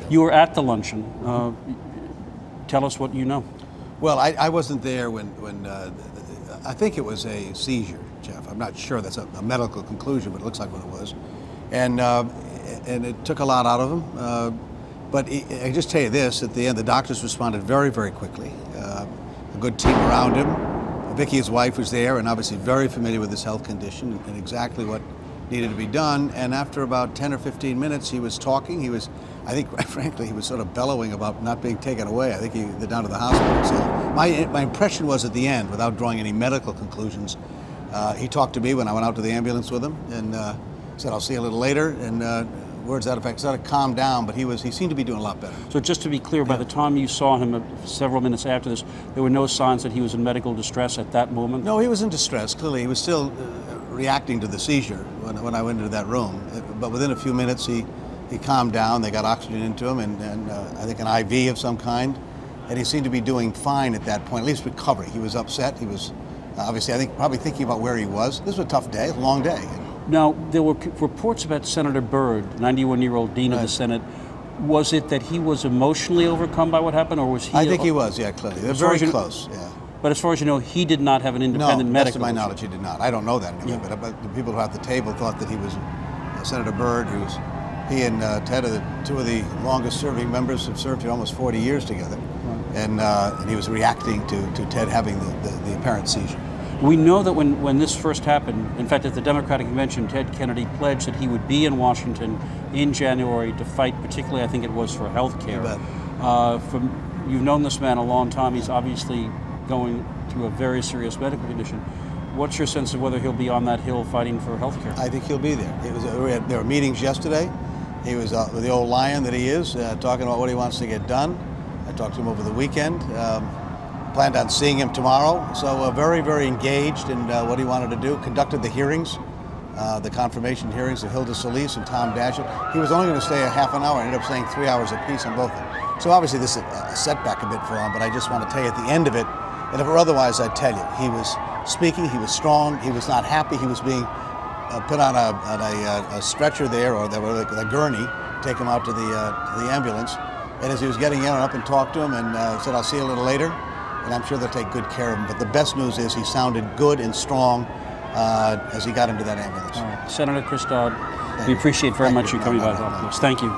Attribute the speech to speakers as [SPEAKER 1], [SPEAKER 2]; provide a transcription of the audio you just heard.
[SPEAKER 1] You were at the luncheon. Tell us what you know.
[SPEAKER 2] Well, I wasn't there when I think it was a seizure, Jeff. I'm not sure that's a medical conclusion, but it looks like what it was. And it took a lot out of him. But I just tell you this, at the end, the doctors responded very, very quickly. A good team around him. Vicky, his wife, was there and obviously very familiar with his health condition and exactly what needed to be done. And after about 10 or 15 minutes, he was talking. He was, I think, quite frankly, he was sort of bellowing about not being taken away. I think they're down to the hospital. So my impression was at the end, without drawing any medical conclusions, he talked to me when I went out to the ambulance with him and said, "I'll see you a little later." And words to that effect. Sort of calmed down, but he seemed to be doing a lot better.
[SPEAKER 1] So just to be clear, by the time you saw him several minutes after this, there were no signs that he was in medical distress at that moment?
[SPEAKER 2] No, he was in distress. Clearly, he was still reacting to the seizure when I went into that room. But within a few minutes, he calmed down. They got oxygen into him, and I think an IV of some kind. And he seemed to be doing fine at that point, at least recovering. He was upset. He was obviously, I think, probably thinking about where he was. This was a tough day, a long day.
[SPEAKER 1] Now, there were reports about Senator Byrd, 91-year-old Dean of the Senate. Was it that he was emotionally overcome by what happened, or was he?
[SPEAKER 2] I think he was, yeah, clearly. They're very close, yeah.
[SPEAKER 1] But as far as you know, he did not have an independent medical.
[SPEAKER 2] No, to my knowledge, he did not. I don't know that anyway, but the people who at the table thought that he was Senator Byrd, he and Ted are two of the longest-serving members, have served here almost 40 years together, and he was reacting to Ted having the apparent seizure.
[SPEAKER 1] We know that when this first happened, in fact, at the Democratic Convention, Ted Kennedy pledged that he would be in Washington in January to fight, particularly, I think it was for health care. You've known this man a long time. He's obviously going through a very serious medical condition. What's your sense of whether he'll be on that hill fighting for health care?
[SPEAKER 2] I think he'll be there. There were meetings yesterday. He was with the old lion that he is, talking about what he wants to get done. I talked to him over the weekend. Planned on seeing him tomorrow, so very, very engaged in what he wanted to do. Conducted the hearings, the confirmation hearings of Hilda Solis and Tom Daschle. He was only going to stay a half an hour, ended up staying 3 hours apiece on both of them. So obviously this is a setback a bit for him, but I just want to tell you at the end of it, and if it were otherwise, I'd tell you, he was speaking, he was strong, he was not happy, he was being put on a stretcher there, or a gurney, take him out to the ambulance. And as he was getting in, I went up and talked to him and said, "I'll see you a little later." And I'm sure they'll take good care of him. But the best news is he sounded good and strong as he got into that ambulance.
[SPEAKER 1] All right. Senator Chris Dodd, we appreciate very much you coming by to talk to us. Thank you.